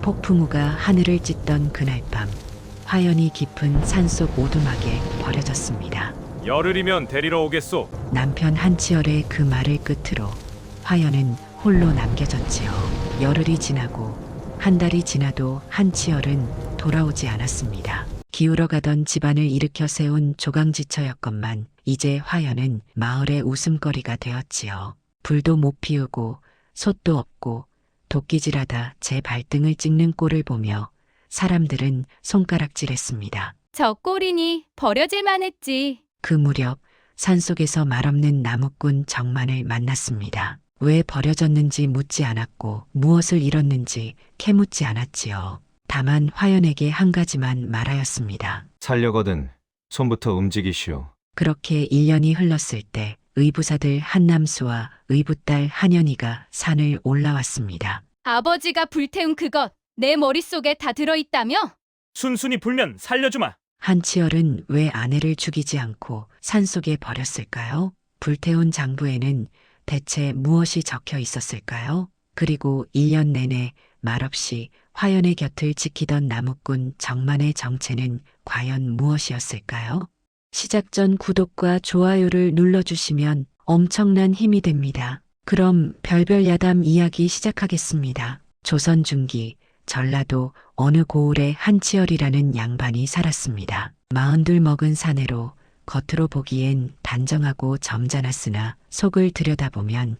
폭풍우가 하늘을 찢던 그날 밤, 화연이 깊은 산속 오두막에 버려졌습니다. 열흘이면 데리러 오겠소. 남편 한치열의 그 말을 끝으로 화연은 홀로 남겨졌지요. 열흘이 지나고 한 달이 지나도 한치열은 돌아오지 않았습니다. 기울어가던 집안을 일으켜 세운 조강지처였건만 이제 화연은 마을의 웃음거리가 되었지요. 불도 못 피우고 솥도 없고 도끼질하다 제 발등을 찍는 꼴을 보며 사람들은 손가락질했습니다. 저 꼴이니 버려질 만했지. 그 무렵 산속에서 말없는 나무꾼 정만을 만났습니다. 왜 버려졌는지 묻지 않았고 무엇을 잃었는지 캐묻지 않았지요. 다만 화연에게 한 가지만 말하였습니다. 살려거든 손부터 움직이시오. 그렇게 1년이 흘렀을 때 의부사들 한남수와 의붓딸 한연이가 산을 올라왔습니다. 아버지가 불태운 그것 내 머릿속에 다 들어있다며? 순순히 불면 살려주마. 한치열은 왜 아내를 죽이지 않고 산속에 버렸을까요? 불태운 장부에는 대체 무엇이 적혀 있었을까요? 그리고 1년 내내 말없이 화연의 곁을 지키던 나무꾼 정만의 정체는 과연 무엇이었을까요? 시작 전 구독과 좋아요를 눌러주시면 엄청난 힘이 됩니다. 그럼 별별 야담 이야기 시작하겠습니다. 조선 중기 전라도 어느 고을에 한치열이라는 양반이 살았습니다. 42 먹은 사내로 겉으로 보기엔 단정하고 점잖았으나 속을 들여다보면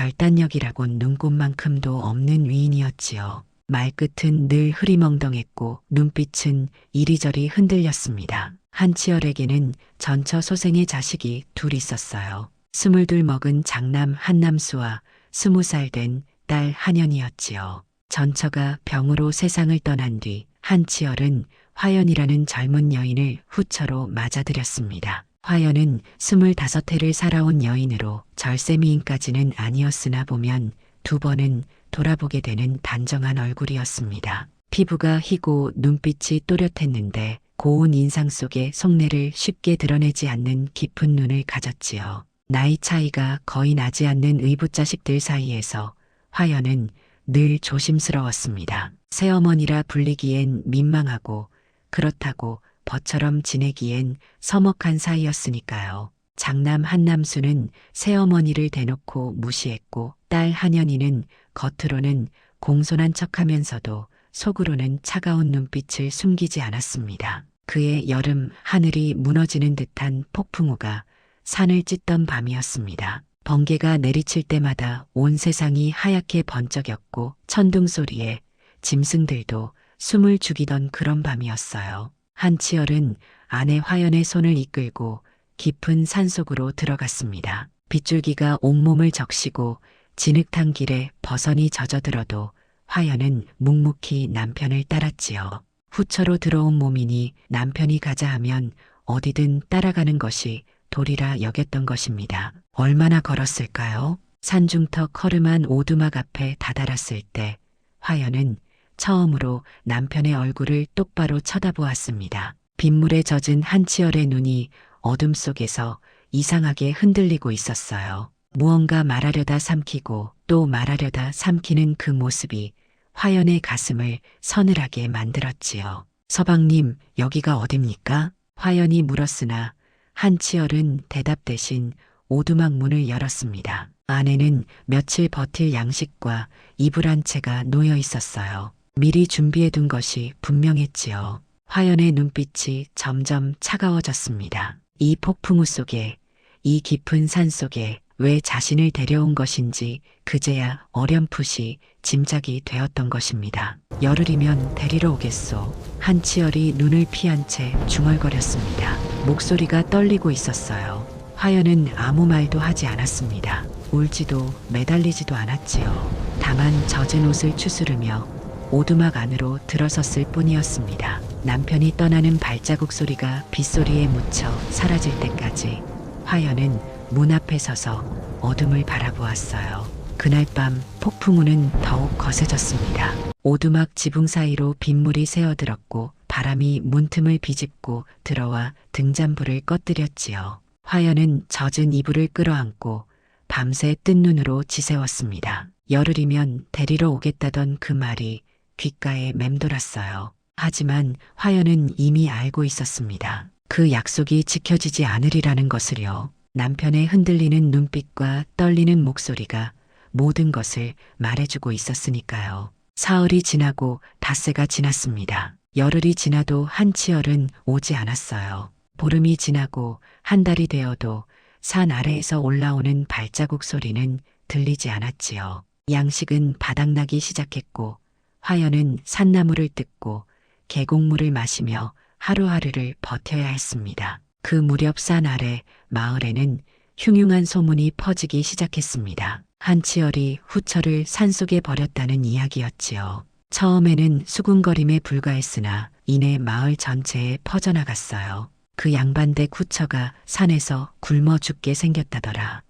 결단력이라곤 눈꽃만큼도 없는 위인이었지요. 말끝은 늘 흐리멍덩했고 눈빛은 이리저리 흔들렸습니다. 한치열에게는 전처 소생의 자식이 둘 있었어요. 22 먹은 장남 한남수와 20살 된 딸 한연이었지요. 전처가 병으로 세상을 떠난 뒤 한치열은 화연이라는 젊은 여인을 후처로 맞아들였습니다. 화연은 25해를 살아온 여인으로 절세미인까지는 아니었으나 보면 두 번은 돌아보게 되는 단정한 얼굴이었습니다. 피부가 희고 눈빛이 또렷했는데 고운 인상 속에 속내를 쉽게 드러내지 않는 깊은 눈을 가졌지요. 나이 차이가 거의 나지 않는 의붓자식들 사이에서 화연은 늘 조심스러웠습니다. 새어머니라 불리기엔 민망하고 그렇다고 벗처럼 지내기엔 서먹한 사이였으니까요. 장남 한남수는 새어머니를 대놓고 무시했고 딸 한연이는 겉으로는 공손한 척하면서도 속으로는 차가운 눈빛을 숨기지 않았습니다. 그의 여름 하늘이 무너지는 듯한 폭풍우가 산을 찢던 밤이었습니다. 번개가 내리칠 때마다 온 세상이 하얗게 번쩍였고 천둥 소리에 짐승들도 숨을 죽이던 그런 밤이었어요. 한치열은 아내 화연의 손을 이끌고 깊은 산속으로 들어갔습니다. 빗줄기가 온몸을 적시고 진흙탕 길에 버선이 젖어들어도 화연은 묵묵히 남편을 따랐지요. 후처로 들어온 몸이니 남편이 가자 하면 어디든 따라가는 것이 도리라 여겼던 것입니다. 얼마나 걸었을까요? 산중턱 허름한 오두막 앞에 다다랐을 때 화연은 처음으로 남편의 얼굴을 똑바로 쳐다보았습니다. 빗물에 젖은 한치열의 눈이 어둠 속에서 이상하게 흔들리고 있었어요. 무언가 말하려다 삼키고 또 말하려다 삼키는 그 모습이 화연의 가슴을 서늘하게 만들었지요. 서방님, 여기가 어딥니까? 화연이 물었으나 한치열은 대답 대신 오두막 문을 열었습니다. 안에는 며칠 버틸 양식과 이불 한 채가 놓여 있었어요. 미리 준비해둔 것이 분명했지요. 화연의 눈빛이 점점 차가워졌습니다. 이 폭풍우 속에, 이 깊은 산 속에 왜 자신을 데려온 것인지 그제야 어렴풋이 짐작이 되었던 것입니다. 열흘이면 데리러 오겠소. 한치열이 눈을 피한 채 중얼거렸습니다. 목소리가 떨리고 있었어요. 화연은 아무 말도 하지 않았습니다. 울지도 매달리지도 않았지요. 다만 젖은 옷을 추스르며 오두막 안으로 들어섰을 뿐이었습니다. 남편이 떠나는 발자국 소리가 빗소리에 묻혀 사라질 때까지 화연은 문 앞에 서서 어둠을 바라보았어요. 그날 밤 폭풍우는 더욱 거세졌습니다. 오두막 지붕 사이로 빗물이 새어들었고 바람이 문틈을 비집고 들어와 등잔불을 꺼뜨렸지요. 화연은 젖은 이불을 끌어안고 밤새 뜬 눈으로 지새웠습니다. 열흘이면 데리러 오겠다던 그 말이 귓가에 맴돌았어요. 하지만 화연은 이미 알고 있었습니다. 그 약속이 지켜지지 않으리라는 것을요. 남편의 흔들리는 눈빛과 떨리는 목소리가 모든 것을 말해주고 있었으니까요. 사흘이 지나고 닷새가 지났습니다. 열흘이 지나도 한치열은 오지 않았어요. 보름이 지나고 한 달이 되어도 산 아래에서 올라오는 발자국 소리는 들리지 않았지요. 양식은 바닥나기 시작했고 화연은 산나물을 뜯고 계곡물을 마시며 하루하루를 버텨야 했습니다. 그 무렵 산 아래 마을에는 흉흉한 소문이 퍼지기 시작했습니다. 한치열이 후처를 산속에 버렸다는 이야기였지요. 처음에는 수군거림에 불과했으나 이내 마을 전체에 퍼져나갔어요. 그 양반댁 후처가 산에서 굶어 죽게 생겼다더라.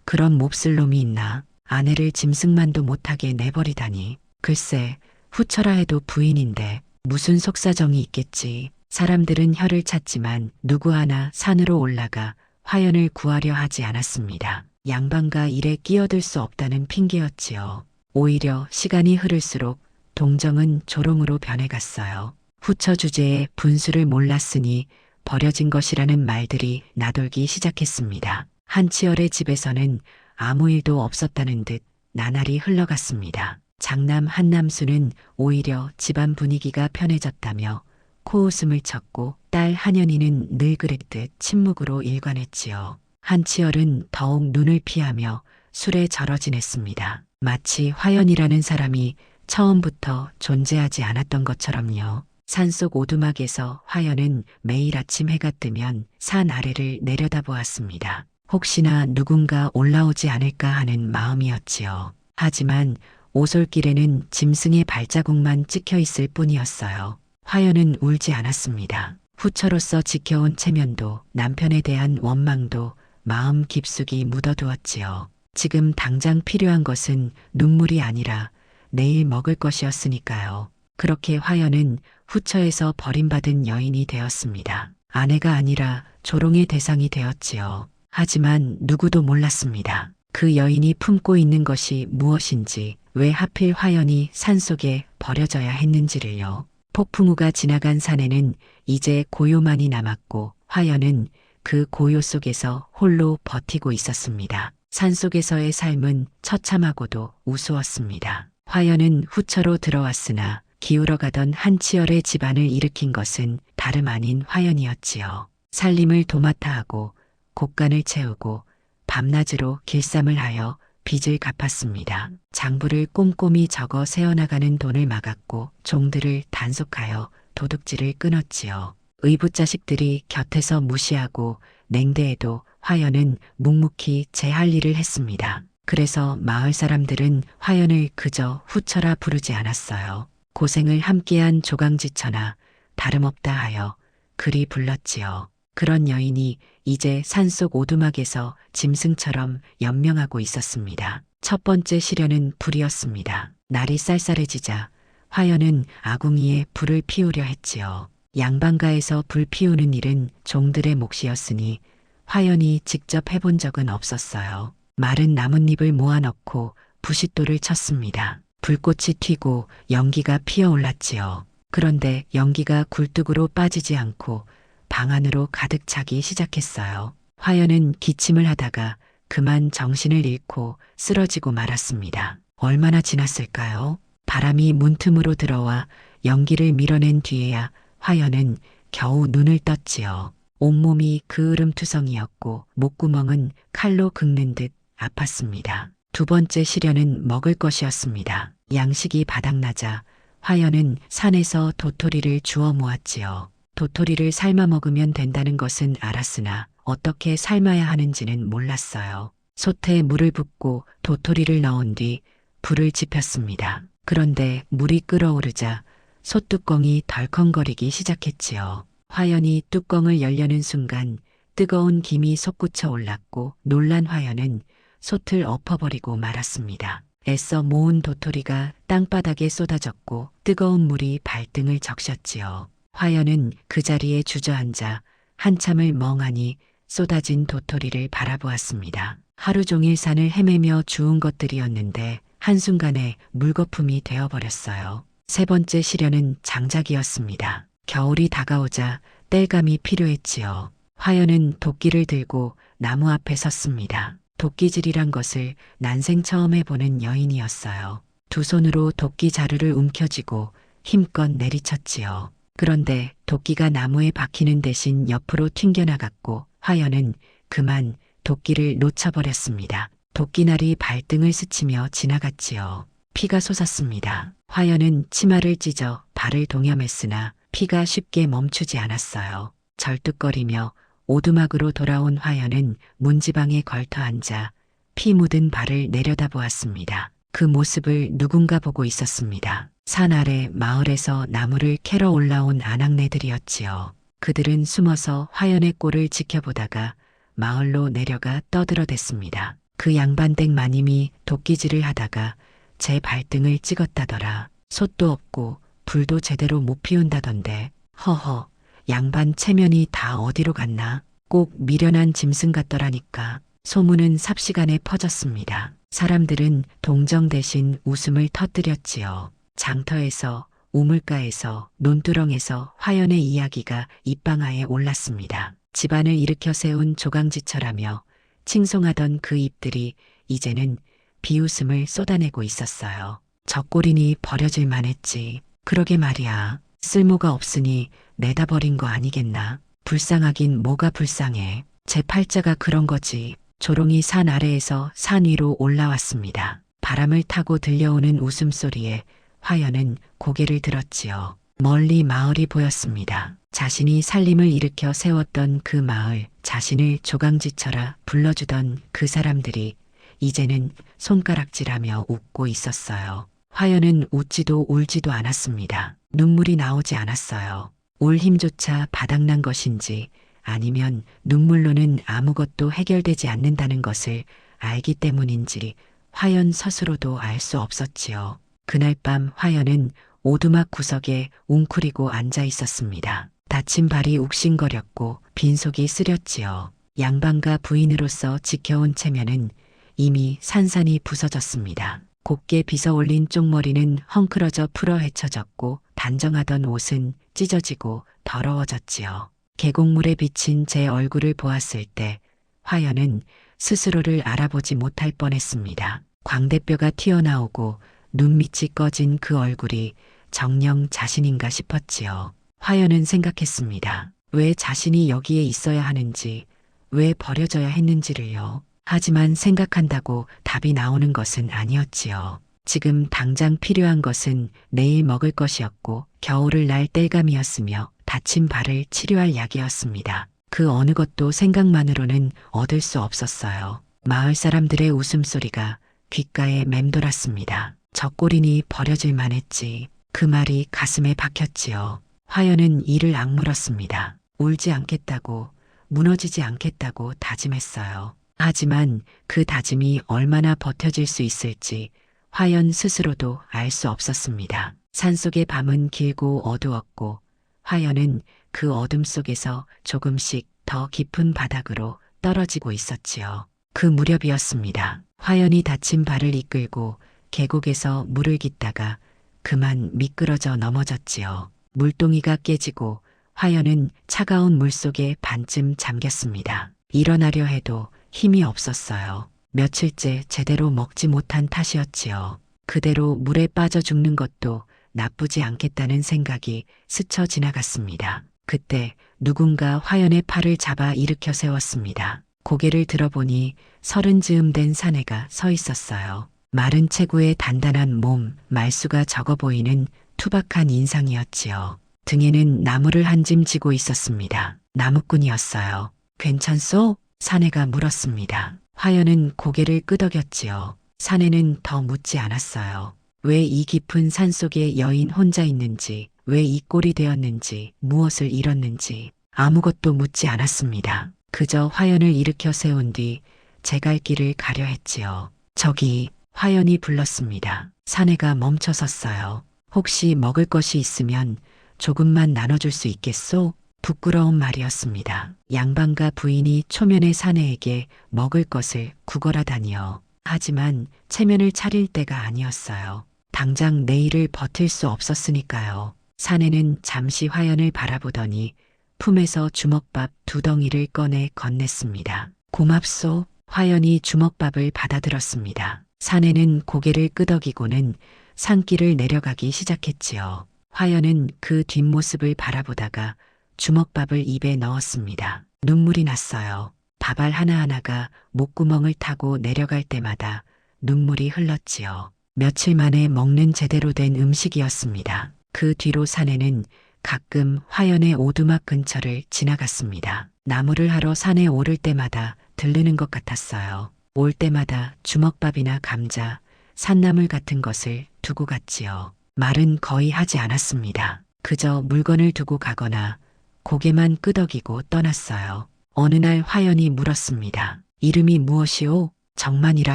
그런 몹쓸 놈이 있나. 아내를 짐승만도 못하게 내버리다니. 글쎄, 후처라 해도 부인인데 무슨 속사정이 있겠지. 사람들은 혀를 찾지만 누구 하나 산으로 올라가 화연을 구하려 하지 않았습니다. 양반과 일에 끼어들 수 없다는 핑계였지요. 오히려 시간이 흐를수록 동정은 조롱으로 변해갔어요. 후처 주제에 분수를 몰랐으니 버려진 것이라는 말들이 나돌기 시작했습니다. 한치열의 집에서는 아무 일도 없었다는 듯 나날이 흘러갔습니다. 장남 한남수는 오히려 집안 분위기가 편해졌다며 코웃음을 쳤고 딸 한연이는 늘 그랬듯 침묵으로 일관했지요. 한치열은 더욱 눈을 피하며 술에 절어 지냈습니다. 마치 화연이라는 사람이 처음부터 존재하지 않았던 것처럼요. 산속 오두막에서 화연은 매일 아침 해가 뜨면 산 아래를 내려다보았습니다. 혹시나 누군가 올라오지 않을까 하는 마음이었지요. 하지만 오솔길에는 짐승의 발자국만 찍혀 있을 뿐이었어요. 화연은 울지 않았습니다. 후처로서 지켜온 체면도 남편에 대한 원망도 마음 깊숙이 묻어두었지요. 지금 당장 필요한 것은 눈물이 아니라 내일 먹을 것이었으니까요. 그렇게 화연은 후처에서 버림받은 여인이 되었습니다. 아내가 아니라 조롱의 대상이 되었지요. 하지만 누구도 몰랐습니다. 그 여인이 품고 있는 것이 무엇인지, 왜 하필 화연이 산속에 버려져야 했는지를요. 폭풍우가 지나간 산에는 이제 고요만이 남았고 화연은 그 고요 속에서 홀로 버티고 있었습니다. 산속에서의 삶은 처참하고도 우스웠습니다. 화연은 후처로 들어왔으나 기울어가던 한치열의 집안을 일으킨 것은 다름 아닌 화연이었지요. 살림을 도맡아 하고 곡간을 채우고 밤낮으로 길쌈을 하여 빚을 갚았습니다. 장부를 꼼꼼히 적어 세어나가는 돈을 막았고 종들을 단속하여 도둑질을 끊었지요. 의붓자식들이 곁에서 무시하고 냉대해도 화연은 묵묵히 제 할 일을 했습니다. 그래서 마을 사람들은 화연을 그저 후처라 부르지 않았어요. 고생을 함께한 조강지처나 다름없다 하여 그리 불렀지요. 그런 여인이 이제 산속 오두막에서 짐승처럼 연명하고 있었습니다. 첫 번째 시련은 불이었습니다. 날이 쌀쌀해지자 화연은 아궁이에 불을 피우려 했지요. 양반가에서 불 피우는 일은 종들의 몫이었으니 화연이 직접 해본 적은 없었어요. 마른 나뭇잎을 모아넣고 부싯돌을 쳤습니다. 불꽃이 튀고 연기가 피어올랐지요. 그런데 연기가 굴뚝으로 빠지지 않고 방 안으로 가득 차기 시작했어요. 화연은 기침을 하다가 그만 정신을 잃고 쓰러지고 말았습니다. 얼마나 지났을까요? 바람이 문틈으로 들어와 연기를 밀어낸 뒤에야 화연은 겨우 눈을 떴지요. 온몸이 그을음투성이었고 목구멍은 칼로 긁는 듯 아팠습니다. 두 번째 시련은 먹을 것이었습니다. 양식이 바닥나자 화연은 산에서 도토리를 주워 모았지요. 도토리를 삶아 먹으면 된다는 것은 알았으나 어떻게 삶아야 하는지는 몰랐어요. 솥에 물을 붓고 도토리를 넣은 뒤 불을 지폈습니다. 그런데 물이 끓어오르자 솥뚜껑이 덜컹거리기 시작했지요. 화연이 뚜껑을 열려는 순간 뜨거운 김이 솟구쳐 올랐고 놀란 화연은 솥을 엎어버리고 말았습니다. 애써 모은 도토리가 땅바닥에 쏟아졌고 뜨거운 물이 발등을 적셨지요. 화연은 그 자리에 주저앉아 한참을 멍하니 쏟아진 도토리를 바라보았습니다. 하루 종일 산을 헤매며 주운 것들이었는데 한순간에 물거품이 되어버렸어요. 세 번째 시련은 장작이었습니다. 겨울이 다가오자 땔감이 필요했지요. 화연은 도끼를 들고 나무 앞에 섰습니다. 도끼질이란 것을 난생 처음 해보는 여인이었어요. 두 손으로 도끼 자루를 움켜쥐고 힘껏 내리쳤지요. 그런데 도끼가 나무에 박히는 대신 옆으로 튕겨나갔고 화연은 그만 도끼를 놓쳐버렸습니다. 도끼날이 발등을 스치며 지나갔지요. 피가 솟았습니다. 화연은 치마를 찢어 발을 동여맸으나 피가 쉽게 멈추지 않았어요. 절뚝거리며 오두막으로 돌아온 화연은 문지방에 걸터 앉아 피 묻은 발을 내려다보았습니다. 그 모습을 누군가 보고 있었습니다. 산 아래 마을에서 나무를 캐러 올라온 아낙네들이었지요. 그들은 숨어서 화연의 꼴을 지켜보다가 마을로 내려가 떠들어댔습니다. 그 양반댁 마님이 도끼질을 하다가 제 발등을 찍었다더라. 솥도 없고 불도 제대로 못 피운다던데. 허허, 양반 체면이 다 어디로 갔나? 꼭 미련한 짐승 같더라니까. 소문은 삽시간에 퍼졌습니다. 사람들은 동정 대신 웃음을 터뜨렸지요. 장터에서, 우물가에서, 논두렁에서 화연의 이야기가 입방아에 올랐습니다. 집안을 일으켜 세운 조강지처라며 칭송하던 그 입들이 이제는 비웃음을 쏟아내고 있었어요. 젖골이니 버려질 만했지. 그러게 말이야. 쓸모가 없으니 내다 버린 거 아니겠나. 불쌍하긴 뭐가 불쌍해. 제 팔자가 그런 거지. 조롱이 산 아래에서 산 위로 올라왔습니다. 바람을 타고 들려오는 웃음소리에 화연은 고개를 들었지요. 멀리 마을이 보였습니다. 자신이 살림을 일으켜 세웠던 그 마을, 자신을 조강지처라 불러주던 그 사람들이 이제는 손가락질하며 웃고 있었어요. 화연은 웃지도 울지도 않았습니다. 눈물이 나오지 않았어요. 울 힘조차 바닥난 것인지 아니면 눈물로는 아무것도 해결되지 않는다는 것을 알기 때문인지 화연 스스로도 알 수 없었지요. 그날 밤 화연은 오두막 구석에 웅크리고 앉아 있었습니다. 다친 발이 욱신거렸고 빈속이 쓰렸지요. 양반과 부인으로서 지켜온 체면은 이미 산산이 부서졌습니다. 곱게 빗어올린 쪽머리는 헝클어져 풀어 헤쳐졌고 단정하던 옷은 찢어지고 더러워졌지요. 계곡물에 비친 제 얼굴을 보았을 때 화연은 스스로를 알아보지 못할 뻔했습니다. 광대뼈가 튀어나오고 눈밑이 꺼진 그 얼굴이 정녕 자신인가 싶었지요. 화연은 생각했습니다. 왜 자신이 여기에 있어야 하는지, 왜 버려져야 했는지를요. 하지만 생각한다고 답이 나오는 것은 아니었지요. 지금 당장 필요한 것은 내일 먹을 것이었고 겨울을 날 땔감이었으며 다친 발을 치료할 약이었습니다. 그 어느 것도 생각만으로는 얻을 수 없었어요. 마을 사람들의 웃음소리가 귓가에 맴돌았습니다. 젖골이니 버려질 만했지. 그 말이 가슴에 박혔지요. 화연은 이를 악물었습니다. 울지 않겠다고, 무너지지 않겠다고 다짐했어요. 하지만 그 다짐이 얼마나 버텨질 수 있을지 화연 스스로도 알 수 없었습니다. 산속의 밤은 길고 어두웠고 화연은 그 어둠 속에서 조금씩 더 깊은 바닥으로 떨어지고 있었지요. 그 무렵이었습니다. 화연이 다친 발을 이끌고 계곡에서 물을 깃다가 그만 미끄러져 넘어졌지요. 물동이가 깨지고 화연은 차가운 물속에 반쯤 잠겼습니다. 일어나려 해도 힘이 없었어요. 며칠째 제대로 먹지 못한 탓이었지요. 그대로 물에 빠져 죽는 것도 나쁘지 않겠다는 생각이 스쳐 지나갔습니다. 그때 누군가 화연의 팔을 잡아 일으켜 세웠습니다. 고개를 들어보니 30즈음 된 사내가 서 있었어요. 마른 체구의 단단한 몸, 말수가 적어 보이는 투박한 인상이었지요. 등에는 나무를 한 짐 지고 있었습니다. 나무꾼이었어요. 괜찮소? 사내가 물었습니다. 화연은 고개를 끄덕였지요. 사내는 더 묻지 않았어요. 왜 이 깊은 산속에 여인 혼자 있는지, 왜 이 꼴이 되었는지, 무엇을 잃었는지 아무것도 묻지 않았습니다. 그저 화연을 일으켜 세운 뒤 제 갈 길을 가려 했지요. 저기 화연이 불렀습니다. 사내가 멈춰 섰어요. 혹시 먹을 것이 있으면 조금만 나눠줄 수 있겠소? 부끄러운 말이었습니다. 양반과 부인이 초면의 사내에게 먹을 것을 구걸하다니요. 하지만 체면을 차릴 때가 아니었어요. 당장 내일을 버틸 수 없었으니까요. 사내는 잠시 화연을 바라보더니 품에서 주먹밥 2덩이를 꺼내 건넸습니다. 고맙소. 화연이 주먹밥을 받아들었습니다. 사내는 고개를 끄덕이고는 산길을 내려가기 시작했지요. 화연은 그 뒷모습을 바라보다가 주먹밥을 입에 넣었습니다. 눈물이 났어요. 밥알 하나하나가 목구멍을 타고 내려갈 때마다 눈물이 흘렀지요. 며칠 만에 먹는 제대로 된 음식이었습니다. 그 뒤로 사내는 가끔 화연의 오두막 근처를 지나갔습니다. 나무를 하러 산에 오를 때마다 들르는 것 같았어요. 올 때마다 주먹밥이나 감자, 산나물 같은 것을 두고 갔지요. 말은 거의 하지 않았습니다. 그저 물건을 두고 가거나 고개만 끄덕이고 떠났어요. 어느 날 화연이 물었습니다. 이름이 무엇이오? 정만이라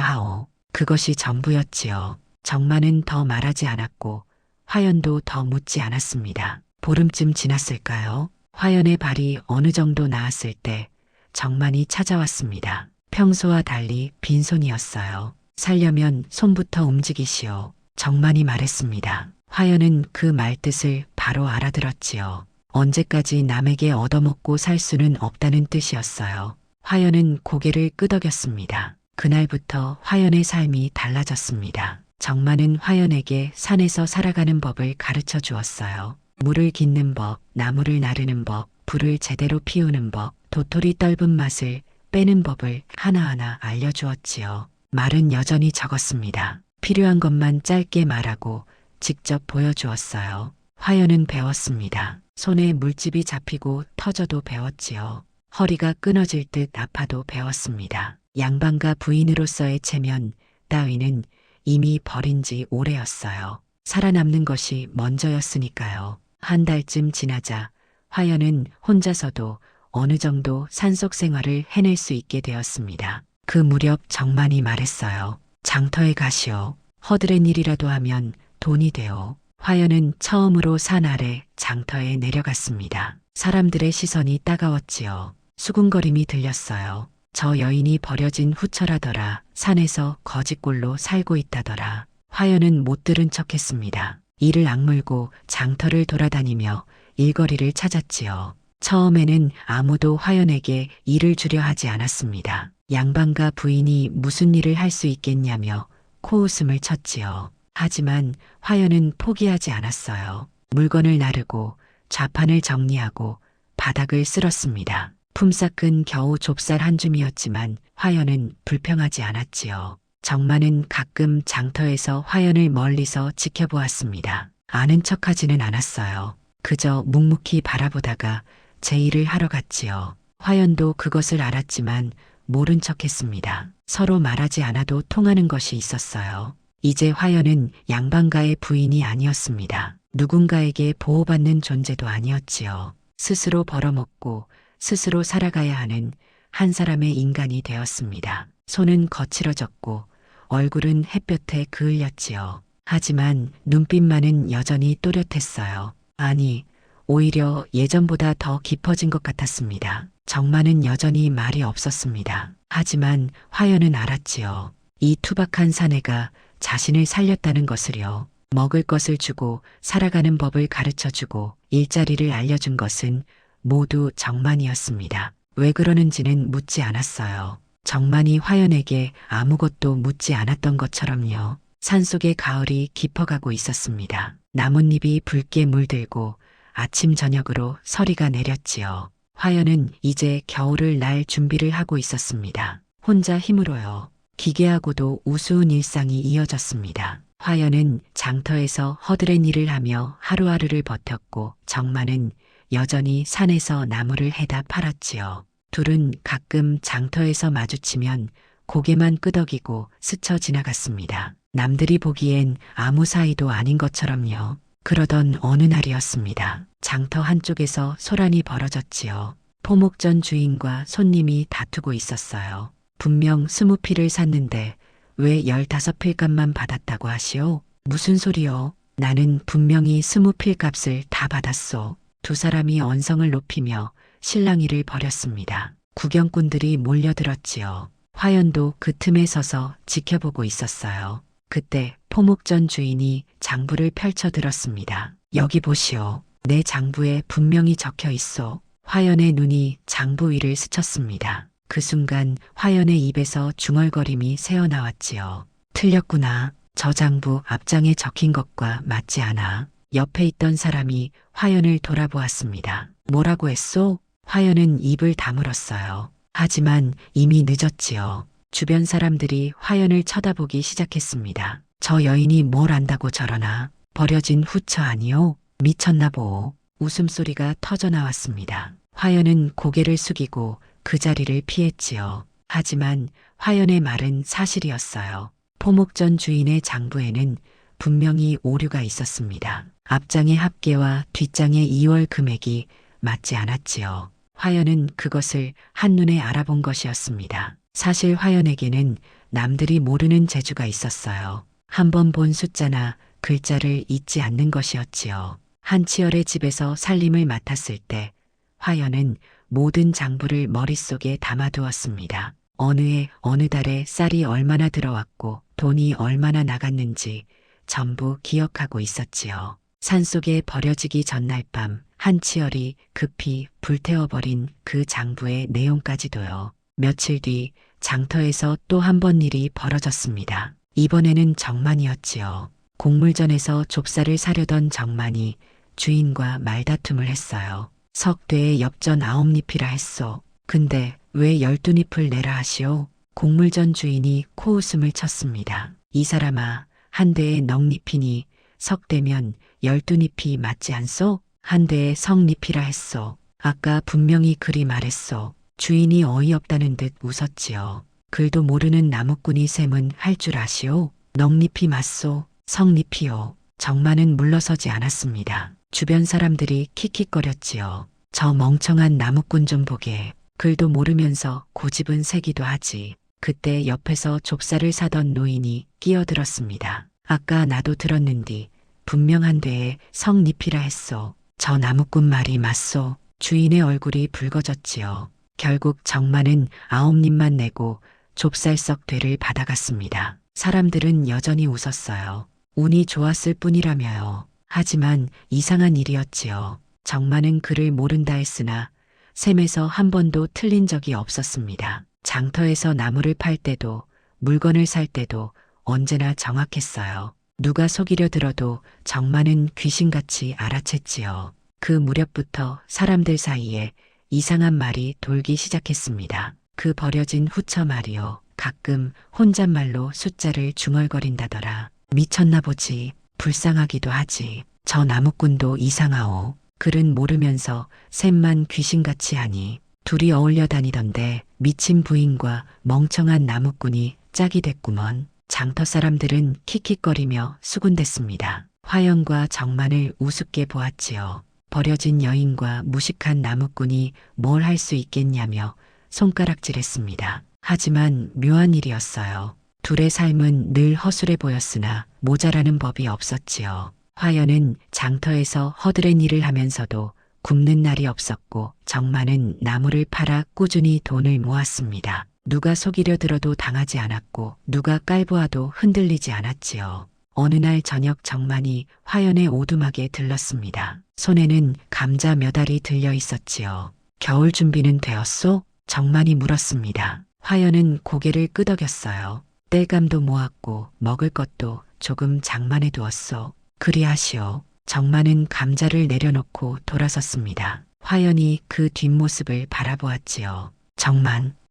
하오. 그것이 전부였지요. 정만은 더 말하지 않았고 화연도 더 묻지 않았습니다. 보름쯤 지났을까요? 화연의 발이 어느 정도 나았을 때 정만이 찾아왔습니다. 평소와 달리 빈손이었어요. 살려면 손부터 움직이시오. 정만이 말했습니다. 화연은 그 말뜻을 바로 알아들었지요. 언제까지 남에게 얻어먹고 살 수는 없다는 뜻이었어요. 화연은 고개를 끄덕였습니다. 그날부터 화연의 삶이 달라졌습니다. 정만은 화연에게 산에서 살아가는 법을 가르쳐 주었어요. 물을 깃는 법, 나무를 나르는 법, 불을 제대로 피우는 법, 도토리 떫은 맛을 빼는 법을 하나하나 알려주었지요. 말은 여전히 적었습니다. 필요한 것만 짧게 말하고 직접 보여주었어요. 화연은 배웠습니다. 손에 물집이 잡히고 터져도 배웠지요. 허리가 끊어질 듯 아파도 배웠습니다. 양반과 부인으로서의 체면 따위는 이미 버린 지 오래였어요. 살아남는 것이 먼저였으니까요. 한 달쯤 지나자 화연은 혼자서도 어느 정도 산속 생활을 해낼 수 있게 되었습니다. 그 무렵 정만이 말했어요. 장터에 가시오. 허드렛 일이라도 하면 돈이 되오. 화연은 처음으로 산 아래 장터에 내려갔습니다. 사람들의 시선이 따가웠지요. 수군거림이 들렸어요. 저 여인이 버려진 후처라더라. 산에서 거지꼴로 살고 있다더라. 화연은 못 들은 척했습니다. 이를 악물고 장터를 돌아다니며 일거리를 찾았지요. 처음에는 아무도 화연에게 일을 주려 하지 않았습니다. 양반과 부인이 무슨 일을 할 수 있겠냐며 코웃음을 쳤지요. 하지만 화연은 포기하지 않았어요. 물건을 나르고 좌판을 정리하고 바닥을 쓸었습니다. 품삯은 겨우 좁쌀 한 줌이었지만 화연은 불평하지 않았지요. 정만은 가끔 장터에서 화연을 멀리서 지켜보았습니다. 아는 척하지는 않았어요. 그저 묵묵히 바라보다가 제 일을 하러 갔지요. 화연도 그것을 알았지만 모른 척했습니다. 서로 말하지 않아도 통하는 것이 있었어요. 이제 화연은 양반가의 부인이 아니었습니다. 누군가에게 보호받는 존재도 아니었지요. 스스로 벌어먹고 스스로 살아가야 하는 한 사람의 인간이 되었습니다. 손은 거칠어졌고 얼굴은 햇볕에 그을렸지요. 하지만 눈빛만은 여전히 또렷했어요. 아니, 오히려 예전보다 더 깊어진 것 같았습니다. 정만은 여전히 말이 없었습니다. 하지만 화연은 알았지요. 이 투박한 사내가 자신을 살렸다는 것을요. 먹을 것을 주고 살아가는 법을 가르쳐주고 일자리를 알려준 것은 모두 정만이었습니다. 왜 그러는지는 묻지 않았어요. 정만이 화연에게 아무것도 묻지 않았던 것처럼요. 산속의 가을이 깊어가고 있었습니다. 나뭇잎이 붉게 물들고 아침 저녁으로 서리가 내렸지요. 화연은 이제 겨울을 날 준비를 하고 있었습니다. 혼자 힘으로요. 기괴하고도 우스운 일상이 이어졌습니다. 화연은 장터에서 허드렛 일을 하며 하루하루를 버텼고 정만은 여전히 산에서 나무를 해다 팔았지요. 둘은 가끔 장터에서 마주치면 고개만 끄덕이고 스쳐 지나갔습니다. 남들이 보기엔 아무 사이도 아닌 것처럼요. 그러던 어느 날이었습니다. 장터 한쪽에서 소란이 벌어졌지요. 포목전 주인과 손님이 다투고 있었어요. 분명 20필을 샀는데 왜 15필값만 받았다고 하시오? 무슨 소리요? 나는 분명히 20필 값을 다 받았소. 두 사람이 언성을 높이며 실랑이를 벌였습니다. 구경꾼들이 몰려들었지요. 화연도 그 틈에 서서 지켜보고 있었어요. 그때 포목전 주인이 장부를 펼쳐 들었습니다. 여기 보시오. 내 장부에 분명히 적혀 있어. 화연의 눈이 장부 위를 스쳤습니다. 그 순간 화연의 입에서 중얼거림이 새어나왔지요. 틀렸구나. 저 장부 앞장에 적힌 것과 맞지 않아. 옆에 있던 사람이 화연을 돌아보았습니다. 뭐라고 했소? 화연은 입을 다물었어요. 하지만 이미 늦었지요. 주변 사람들이 화연을 쳐다보기 시작했습니다. 저 여인이 뭘 안다고 저러나. 버려진 후처 아니오? 미쳤나 보오. 웃음소리가 터져나왔습니다. 화연은 고개를 숙이고 그 자리를 피했지요. 하지만 화연의 말은 사실이었어요. 포목전 주인의 장부에는 분명히 오류가 있었습니다. 앞장의 합계와 뒷장의 2월 금액이 맞지 않았지요. 화연은 그것을 한눈에 알아본 것이었습니다. 사실 화연에게는 남들이 모르는 재주가 있었어요. 한 번 본 숫자나 글자를 잊지 않는 것이었지요. 한치열의 집에서 살림을 맡았을 때 화연은 모든 장부를 머릿속에 담아두었습니다. 어느 해 어느 달에 쌀이 얼마나 들어왔고 돈이 얼마나 나갔는지 전부 기억하고 있었지요. 산속에 버려지기 전날 밤 한치열이 급히 불태워버린 그 장부의 내용까지도요. 며칠 뒤 장터에서 또 한 번 일이 벌어졌습니다. 이번에는 정만이었지요. 곡물전에서 좁쌀을 사려던 정만이 주인과 말다툼을 했어요. 석대에 엽전 9잎이라 했소. 근데 왜 12잎을 내라 하시오? 곡물전 주인이 코웃음을 쳤습니다. 이 사람아, 한 대에 넉잎이니 석대면 12잎이 맞지 않소? 한 대에 석잎이라 했소. 아까 분명히 그리 말했소. 주인이 어이없다는 듯 웃었지요. 글도 모르는 나무꾼이 셈은 할 줄 아시오? 넉잎이 맞소. 석잎이요. 정만은 물러서지 않았습니다. 주변 사람들이 킥킥거렸지요. 저 멍청한 나무꾼 좀 보게. 글도 모르면서 고집은 세기도 하지. 그때 옆에서 좁쌀을 사던 노인이 끼어들었습니다. 아까 나도 들었는디 분명한 데에 석잎이라 했소. 저 나무꾼 말이 맞소. 주인의 얼굴이 붉어졌지요. 결국 정만은 9잎만 내고 좁쌀석 되를 받아갔습니다. 사람들은 여전히 웃었어요. 운이 좋았을 뿐이라며요. 하지만 이상한 일이었지요. 정만은 글을 모른다 했으나 셈에서 한 번도 틀린 적이 없었습니다. 장터에서 나무를 팔 때도 물건을 살 때도 언제나 정확했어요. 누가 속이려 들어도 정만은 귀신같이 알아챘지요. 그 무렵부터 사람들 사이에 이상한 말이 돌기 시작했습니다. 그 버려진 후처 말이요. 가끔 혼잣말로 숫자를 중얼거린다더라. 미쳤나 보지. 불쌍하기도 하지. 저 나무꾼도 이상하오. 글은 모르면서 셈만 귀신같이 하니 둘이 어울려 다니던데 미친 부인과 멍청한 나무꾼이 짝이 됐구먼. 장터 사람들은 킥킥거리며 수군댔습니다. 화연과 정만을 우습게 보았지요. 버려진 여인과 무식한 나무꾼이 뭘 할 수 있겠냐며 손가락질했습니다. 하지만 묘한 일이었어요. 둘의 삶은 늘 허술해 보였으나 모자라는 법이 없었지요. 화연은 장터에서 허드렛 일을 하면서도 굶는 날이 없었고 정만은 나무를 팔아 꾸준히 돈을 모았습니다. 누가 속이려 들어도 당하지 않았고 누가 깔보아도 흔들리지 않았지요. 어느 날 저녁 정만이 화연의 오두막에 들렀습니다. 손에는 감자 몇 알이 들려 있었지요. 겨울 준비는 되었소? 정만이 물었습니다. 화연은 고개를 끄덕였어요. 땔감도 모았고 먹을 것도 조금 장만해 두었소. 그리하시오. 정만은 감자를 내려놓고 돌아섰습니다. 화연이 그 뒷모습을 바라보았지요.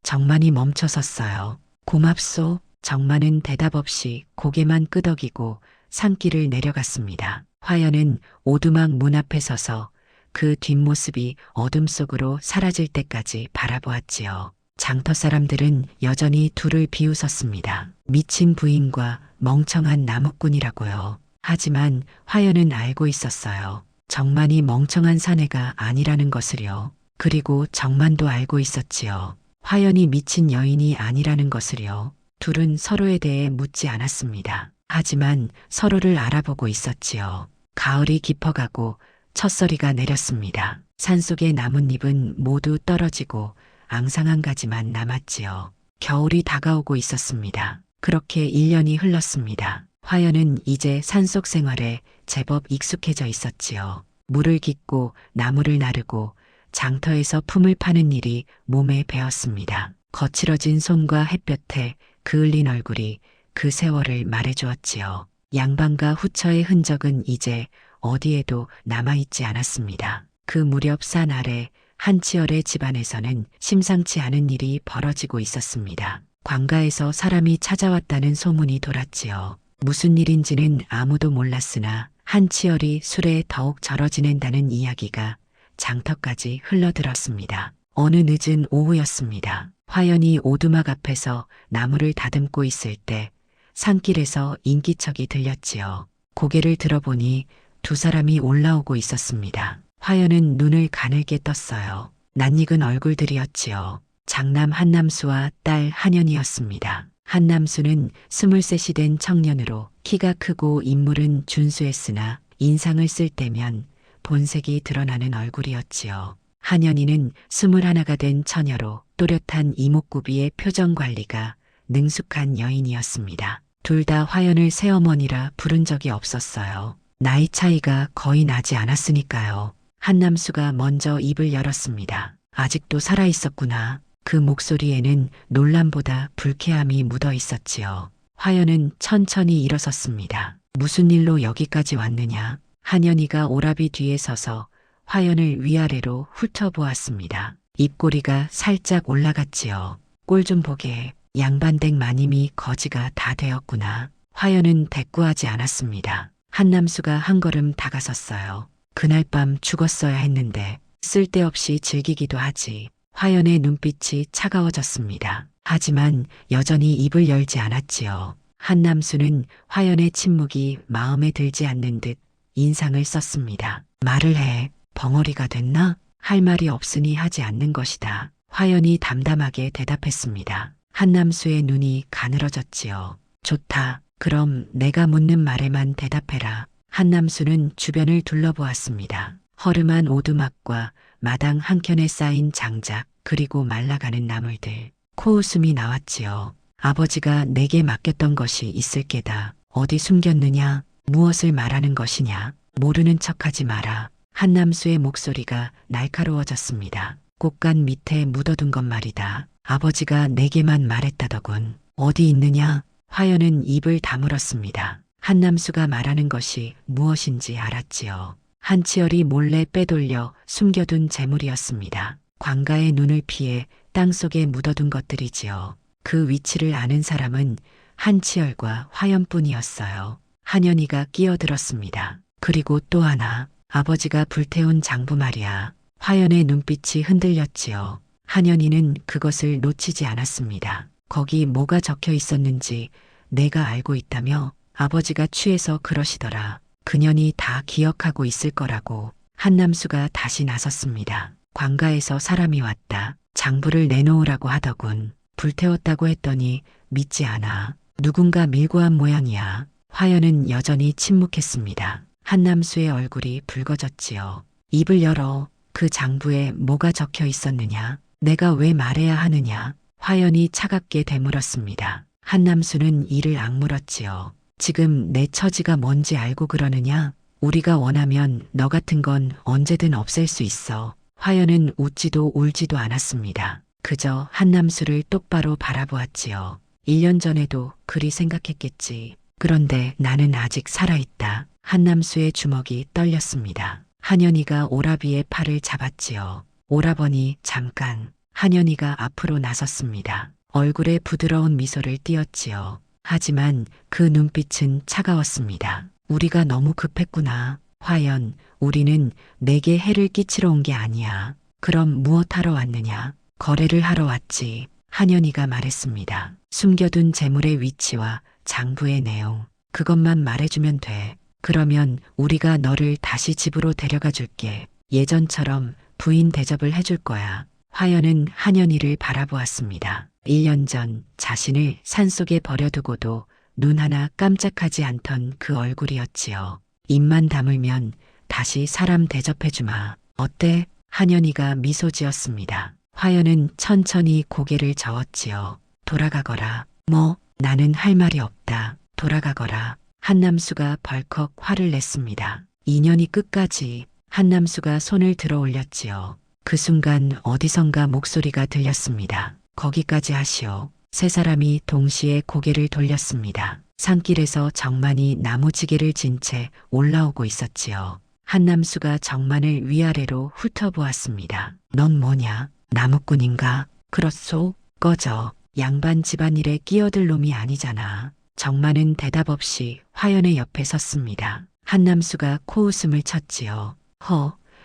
정만이 멈춰섰어요. 고맙소. 정만은 대답 없이 고개만 끄덕이고 산길을 내려갔습니다. 화연은 오두막 문 앞에 서서 그 뒷모습이 어둠 속으로 사라질 때까지 바라보았지요. 장터 사람들은 여전히 둘을 비웃었습니다. 미친 부인과 멍청한 나무꾼이라고요. 하지만 화연은 알고 있었어요. 정만이 멍청한 사내가 아니라는 것을요. 그리고 정만도 알고 있었지요. 화연이 미친 여인이 아니라는 것을요. 둘은 서로에 대해 묻지 않았습니다. 하지만 서로를 알아보고 있었지요. 가을이 깊어가고 첫서리가 내렸습니다. 산속의 나뭇잎은 모두 떨어지고 앙상 한 가지만 남았지요. 겨울이 다가오고 있었습니다. 그렇게 1년이 흘렀습니다. 화연은 이제 산속 생활에 제법 익숙해져 있었지요. 물을 깃고 나무를 나르고 장터에서 품을 파는 일이 몸에 배었습니다. 거칠어진 손과 햇볕에 그을린 얼굴이 그 세월을 말해주었지요. 양반과 후처의 흔적은 이제 어디에도 남아있지 않았습니다. 그 무렵 산 아래 한치열의 집안에서는 심상치 않은 일이 벌어지고 있었습니다. 관가에서 사람이 찾아왔다는 소문이 돌았지요. 무슨 일인지는 아무도 몰랐으나 한치열이 술에 더욱 절어 지낸다는 이야기가 장터까지 흘러들었습니다. 어느 늦은 오후였습니다. 화연이 오두막 앞에서 나무를 다듬고 있을 때 산길에서 인기척이 들렸지요. 고개를 들어보니 두 사람이 올라오고 있었습니다. 화연은 눈을 가늘게 떴어요. 낯익은 얼굴들이었지요. 장남 한남수와 딸 한연이었습니다. 한남수는 23이 된 청년으로 키가 크고 인물은 준수했으나 인상을 쓸 때면 본색이 드러나는 얼굴이었지요. 한연이는 21가 된 처녀로 또렷한 이목구비의 표정 관리가 능숙한 여인이었습니다. 둘 다 화연을 새어머니라 부른 적이 없었어요. 나이 차이가 거의 나지 않았으니까요. 한남수가 먼저 입을 열었습니다. 아직도 살아있었구나. 그 목소리에는 놀람보다 불쾌함이 묻어 있었지요. 화연은 천천히 일어섰습니다. 무슨 일로 여기까지 왔느냐? 한연이가 오라비 뒤에 서서 화연을 위아래로 훑어보았습니다. 입꼬리가 살짝 올라갔지요. 꼴 좀 보게. 양반댁 마님이 거지가 다 되었구나. 화연은 대꾸하지 않았습니다. 한남수가 한 걸음 다가섰어요. 그날 밤 죽었어야 했는데 쓸데없이 즐기기도 하지. 화연의 눈빛이 차가워졌습니다. 하지만 여전히 입을 열지 않았지요. 한남수는 화연의 침묵이 마음에 들지 않는 듯 인상을 썼습니다. 말을 해. 벙어리가 됐나? 할 말이 없으니 하지 않는 것이다. 화연이 담담하게 대답했습니다. 한남수의 눈이 가늘어졌지요. 좋다. 그럼 내가 묻는 말에만 대답해라. 한남수는 주변을 둘러보았습니다. 허름한 오두막과 마당 한켠에 쌓인 장작 그리고 말라가는 나물들. 코웃음이 나왔지요. 아버지가 내게 맡겼던 것이 있을 게다. 어디 숨겼느냐? 무엇을 말하는 것이냐? 모르는 척하지 마라. 한남수의 목소리가 날카로워졌습니다. 꽃간 밑에 묻어둔 것 말이다. 아버지가 내게만 말했다더군. 어디 있느냐? 화연은 입을 다물었습니다. 한남수가 말하는 것이 무엇인지 알았지요. 한치열이 몰래 빼돌려 숨겨둔 재물이었습니다. 관가의 눈을 피해 땅속에 묻어둔 것들이지요. 그 위치를 아는 사람은 한치열과 화연뿐이었어요. 한연이가 끼어들었습니다. 그리고 또 하나, 아버지가 불태운 장부 말이야. 화연의 눈빛이 흔들렸지요. 한연이는 그것을 놓치지 않았습니다. 거기 뭐가 적혀 있었는지 내가 알고 있다며? 아버지가 취해서 그러시더라. 그년이 다 기억하고 있을 거라고. 한남수가 다시 나섰습니다. 관가에서 사람이 왔다. 장부를 내놓으라고 하더군. 불태웠다고 했더니 믿지 않아. 누군가 밀고 한 모양이야. 화연은 여전히 침묵했습니다. 한남수의 얼굴이 붉어졌지요. 입을 열어. 그 장부에 뭐가 적혀 있었느냐? 내가 왜 말해야 하느냐? 화연이 차갑게 되물었습니다. 한남수는 이를 악물었지요. 지금 내 처지가 뭔지 알고 그러느냐? 우리가 원하면 너 같은 건 언제든 없앨 수 있어. 화연은 웃지도 울지도 않았습니다. 그저 한남수를 똑바로 바라보았지요. 1년 전에도 그리 생각했겠지. 그런데 나는 아직 살아있다. 한남수의 주먹이 떨렸습니다. 한연이가 오라비의 팔을 잡았지요. 오라버니 잠깐. 한연이가 앞으로 나섰습니다. 얼굴에 부드러운 미소를 띄었지요. 하지만 그 눈빛은 차가웠습니다. 우리가 너무 급했구나. 화연, 우리는 내게 해를 끼치러 온 게 아니야. 그럼 무엇하러 왔느냐? 거래를 하러 왔지. 한연이가 말했습니다. 숨겨둔 재물의 위치와 장부의 내용. 그것만 말해주면 돼. 그러면 우리가 너를 다시 집으로 데려가 줄게. 예전처럼 부인 대접을 해줄 거야. 화연은 한연이를 바라보았습니다. 1년 전 자신을 산속에 버려두고도 눈 하나 깜짝하지 않던 그 얼굴이었지요. 입만 다물면 다시 사람 대접해주마. 어때? 한연이가 미소 지었습니다. 화연은 천천히 고개를 저었지요. 돌아가거라. 뭐? 나는 할 말이 없다. 돌아가거라. 한남수가 벌컥 화를 냈습니다. 인연이 끝까지 한남수가 손을 들어 올렸지요. 그 순간 어디선가 목소리가 들렸습니다. 거기까지 하시오. 세 사람이 동시에 고개를 돌렸습니다. 산길에서 정만이 나무지게를 진 채 올라오고 있었지요. 한남수가 정만을 위아래로 훑어보았습니다. 넌 뭐냐? 나무꾼인가? 그렇소? 꺼져. 양반 집안일에 끼어들 놈이 아니잖아. 정만은 대답 없이 화연의 옆에 섰습니다. 한남수가 코웃음을 쳤지요.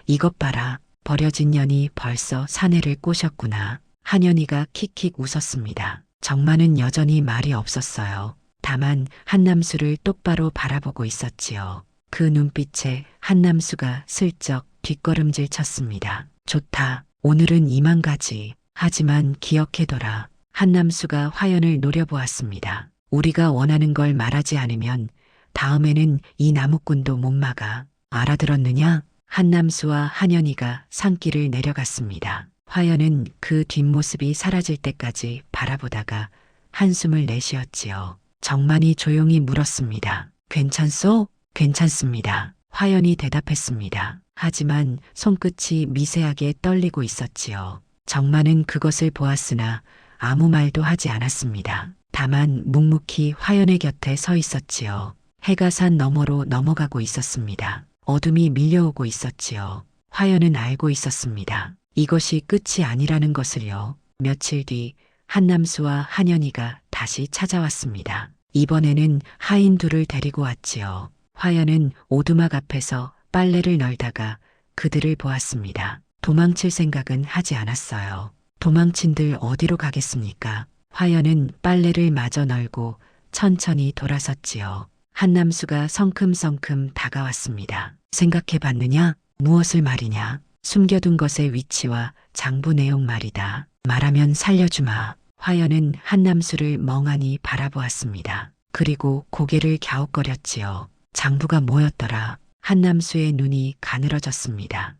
이것 봐라. 버려진 년이 벌써 사내를 꼬셨구나. 한연이가 킥킥 웃었습니다. 정만은 여전히 말이 없었어요. 다만 한남수를 똑바로 바라보고 있었지요. 그 눈빛에 한남수가 슬쩍 뒷걸음질 쳤습니다. 좋다. 오늘은 이만 가지. 하지만 기억해둬라. 한남수가 화연을 노려보았습니다. 우리가 원하는 걸 말하지 않으면 다음에는 이 나무꾼도 못 막아. 알아들었느냐? 한남수와 한연이가 산길을 내려갔습니다. 화연은 그 뒷모습이 사라질 때까지 바라보다가 한숨을 내쉬었지요. 정만이 조용히 물었습니다. 괜찮소? 괜찮습니다. 화연이 대답했습니다. 하지만 손끝이 미세하게 떨리고 있었지요. 정만은 그것을 보았으나 아무 말도 하지 않았습니다. 다만 묵묵히 화연의 곁에 서 있었지요. 해가 산 너머로 넘어가고 있었습니다. 어둠이 밀려오고 있었지요. 화연은 알고 있었습니다. 이것이 끝이 아니라는 것을요. 며칠 뒤 한남수와 한연이가 다시 찾아왔습니다. 이번에는 하인 둘을 데리고 왔지요. 화연은 오두막 앞에서 빨래를 널다가 그들을 보았습니다. 도망칠 생각은 하지 않았어요. 도망친들 어디로 가겠습니까? 화연은 빨래를 마저 널고 천천히 돌아섰지요. 한남수가 성큼성큼 다가왔습니다. 생각해봤느냐? 무엇을 말이냐? 숨겨둔 것의 위치와 장부 내용 말이다. 말하면 살려주마. 화연은 한남수를 멍하니 바라보았습니다. 그리고 고개를 갸웃거렸지요. 장부가 뭐였더라? 한남수의 눈이 가늘어졌습니다.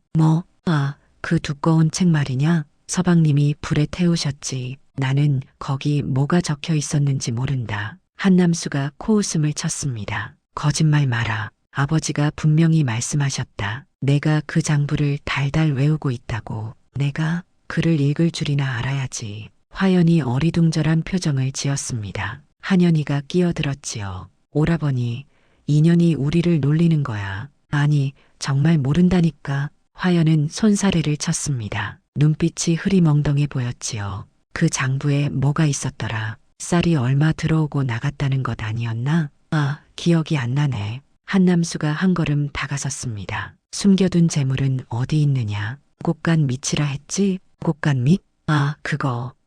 그 두꺼운 책 말이냐? 서방님이 불에 태우셨지. 나는 거기 뭐가 적혀 있었는지 모른다. 한남수가 코웃음을 쳤습니다. 거짓말 마라. 아버지가 분명히 말씀하셨다. 내가 그 장부를 달달 외우고 있다고. 내가 글을 읽을 줄이나 알아야지. 화연이 어리둥절한 표정을 지었습니다. 한연이가 끼어들었지요. 오라버니, 인연이 우리를 놀리는 거야. 아니, 정말 모른다니까. 화연은 손사래를 쳤습니다. 눈빛이 흐리멍덩해 보였지요. 그 장부에 뭐가 있었더라? 쌀이 얼마 들어오고 나갔다는 것 아니었나? 기억이 안 나네. 한남수가 한 걸음 다가섰습니다. 숨겨둔 재물은 어디 있느냐? 곳간 밑이라 했지? 곳간 밑?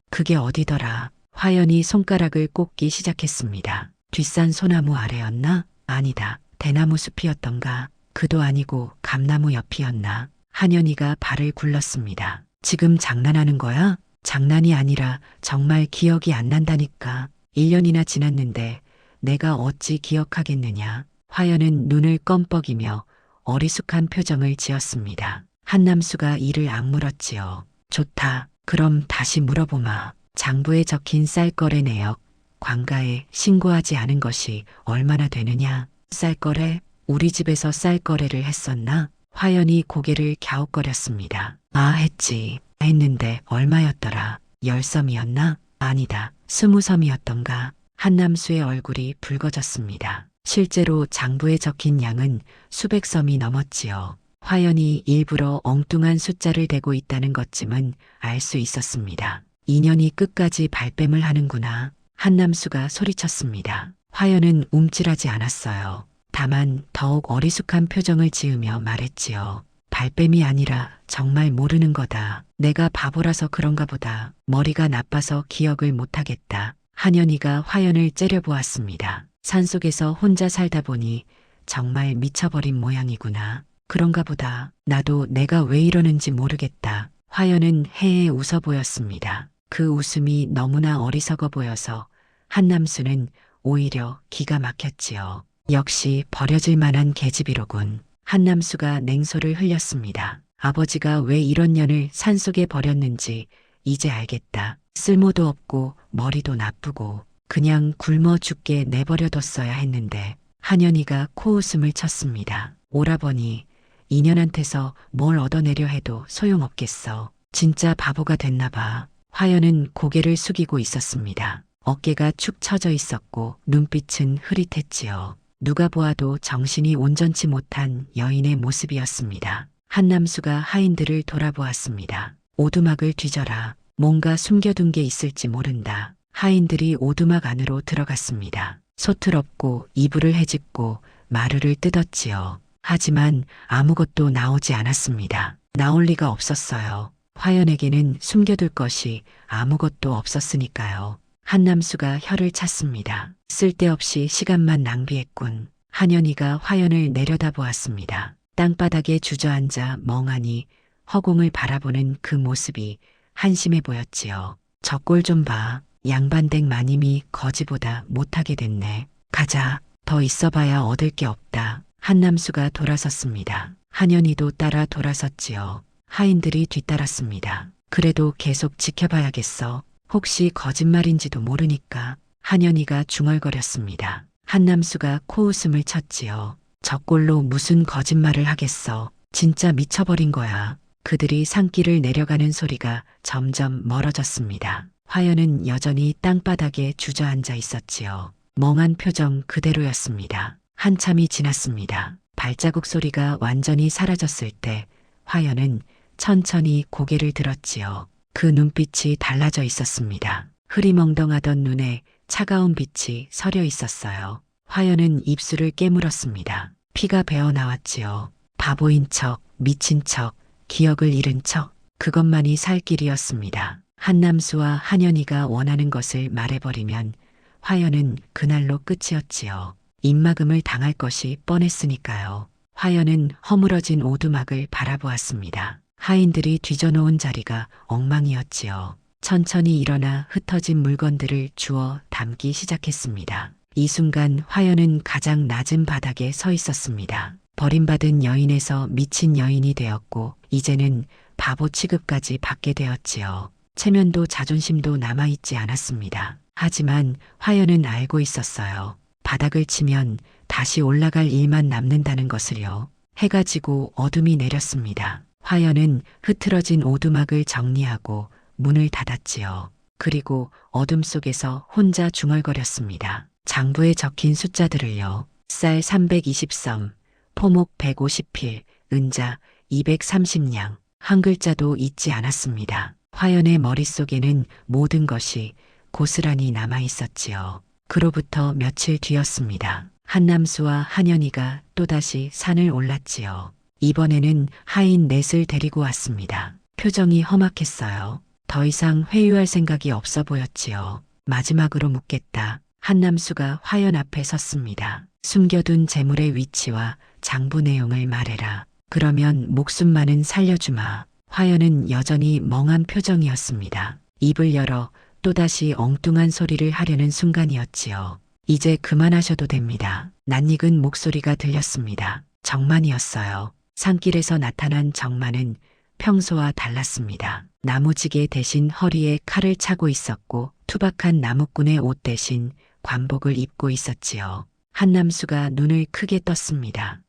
그게 어디더라? 화연이 손가락을 꼽기 시작했습니다. 뒷산 소나무 아래였나? 아니다. 대나무 숲이었던가? 그도 아니고 감나무 옆이었나? 한연이가 발을 굴렀습니다. 지금 장난하는 거야? 장난이 아니라 정말 기억이 안 난다니까. 1년이나 지났는데 내가 어찌 기억하겠느냐. 화연은 눈을 껌뻑이며 어리숙한 표정을 지었습니다. 한남수가 이를 악물었지요. 좋다. 그럼 다시 물어보마. 장부에 적힌 쌀거래 내역, 관가에 신고하지 않은 것이 얼마나 되느냐? 쌀거래? 우리 집에서 쌀거래를 했었나? 화연이 고개를 갸웃거렸습니다. 했지. 했는데 얼마였더라? 10섬이었나? 아니다. 20섬이었던가? 한남수의 얼굴이 붉어졌습니다. 실제로 장부에 적힌 양은 수백 섬이 넘었지요. 화연이 일부러 엉뚱한 숫자를 대고 있다는 것쯤은 알 수 있었습니다. 인연이 끝까지 발뺌을 하는구나. 한남수가 소리쳤습니다. 화연은 움찔하지 않았어요. 다만 더욱 어리숙한 표정을 지으며 말했지요. 발뺌이 아니라 정말 모르는 거다. 내가 바보라서 그런가 보다. 머리가 나빠서 기억을 못하겠다. 한연이가 화연을 째려보았습니다. 산속에서 혼자 살다 보니 정말 미쳐버린 모양이구나. 그런가 보다. 나도 내가 왜 이러는지 모르겠다. 화연은 해에 웃어 보였습니다. 그 웃음이 너무나 어리석어 보여서 한남수는 오히려 기가 막혔지요. 역시 버려질 만한 계집이로군. 한남수가 냉소를 흘렸습니다. 아버지가 왜 이런 년을 산속에 버렸는지 이제 알겠다. 쓸모도 없고 머리도 나쁘고 그냥 굶어 죽게 내버려뒀어야 했는데. 한현이가 코웃음을 쳤습니다. 오라버니, 인연한테서 뭘 얻어내려 해도 소용없겠어. 진짜 바보가 됐나 봐. 화연은 고개를 숙이고 있었습니다. 어깨가 축 처져 있었고 눈빛은 흐릿했지요. 누가 보아도 정신이 온전치 못한 여인의 모습이었습니다. 한남수가 하인들을 돌아보았습니다. 오두막을 뒤져라. 뭔가 숨겨둔 게 있을지 모른다. 하인들이 오두막 안으로 들어갔습니다. 소틀없고 이불을 헤집고 마루를 뜯었지요. 하지만 아무것도 나오지 않았습니다. 나올 리가 없었어요. 화연에게는 숨겨둘 것이 아무것도 없었으니까요. 한남수가 혀를 찼습니다. 쓸데없이 시간만 낭비했군. 한현이가 화연을 내려다보았습니다. 땅바닥에 주저앉아 멍하니 허공을 바라보는 그 모습이 한심해 보였지요. 저 꼴 좀 봐. 양반댁 마님이 거지보다 못하게 됐네. 가자. 더 있어봐야 얻을 게 없다. 한남수가 돌아섰습니다. 한현이도 따라 돌아섰지요. 하인들이 뒤따랐습니다. 그래도 계속 지켜봐야겠어. 혹시 거짓말인지도 모르니까. 한현이가 중얼거렸습니다. 한남수가 코웃음을 쳤지요. 저 꼴로 무슨 거짓말을 하겠어. 진짜 미쳐버린 거야. 그들이 산길을 내려가는 소리가 점점 멀어졌습니다. 화연은 여전히 땅바닥에 주저앉아 있었지요. 멍한 표정 그대로였습니다. 한참이 지났습니다. 발자국 소리가 완전히 사라졌을 때 화연은 천천히 고개를 들었지요. 그 눈빛이 달라져 있었습니다. 흐리멍덩하던 눈에 차가운 빛이 서려 있었어요. 화연은 입술을 깨물었습니다. 피가 배어 나왔지요. 바보인 척, 미친 척, 기억을 잃은 척, 그것만이 살 길이었습니다. 한남수와 한현이가 원하는 것을 말해버리면 화연은 그날로 끝이었지요. 입막음을 당할 것이 뻔했으니까요. 화연은 허물어진 오두막을 바라보았습니다. 하인들이 뒤져놓은 자리가 엉망이었지요. 천천히 일어나 흩어진 물건들을 주워 담기 시작했습니다. 이 순간 화연은 가장 낮은 바닥에 서 있었습니다. 버림받은 여인에서 미친 여인이 되었고 이제는 바보 취급까지 받게 되었지요. 체면도 자존심도 남아있지 않았습니다. 하지만 화연은 알고 있었어요. 바닥을 치면 다시 올라갈 일만 남는다는 것을요. 해가 지고 어둠이 내렸습니다. 화연은 흐트러진 오두막을 정리하고 문을 닫았지요. 그리고 어둠 속에서 혼자 중얼거렸습니다. 장부에 적힌 숫자들을요. 쌀 320섬, 포목 150필, 은자 230냥, 한 글자도 잊지 않았습니다. 화연의 머릿속에는 모든 것이 고스란히 남아 있었지요. 그로부터 며칠 뒤였습니다. 한남수와 한현이가 또다시 산을 올랐지요. 이번에는 하인 넷을 데리고 왔습니다. 표정이 험악했어요. 더 이상 회유할 생각이 없어 보였지요. 마지막으로 묻겠다. 한남수가 화연 앞에 섰습니다. 숨겨둔 재물의 위치와 장부 내용을 말해라. 그러면 목숨만은 살려주마. 화연은 여전히 멍한 표정이었습니다. 입을 열어 또다시 엉뚱한 소리를 하려는 순간이었지요. 이제 그만하셔도 됩니다. 낯익은 목소리가 들렸습니다. 정만이었어요. 산길에서 나타난 정만은 평소와 달랐습니다. 나무지게 대신 허리에 칼을 차고 있었고 투박한 나무꾼의 옷 대신 관복을 입고 있었지요. 한남수가 눈을 크게 떴습니다.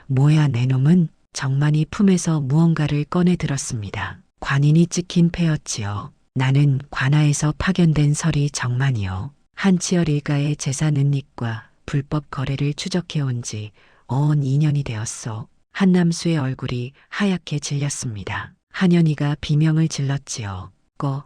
뭐야 내 놈은? 정만이 품에서 무언가를 꺼내 들었습니다. 관인이 찍힌 패였지요. 나는 관아에서 파견된 설이 정만이요. 한치열 일가의 재산 은닉과 불법 거래를 추적해온 지 어언 2년이 되었소. 한남수의 얼굴이 하얗게 질렸습니다. 한현이가 비명을 질렀지요.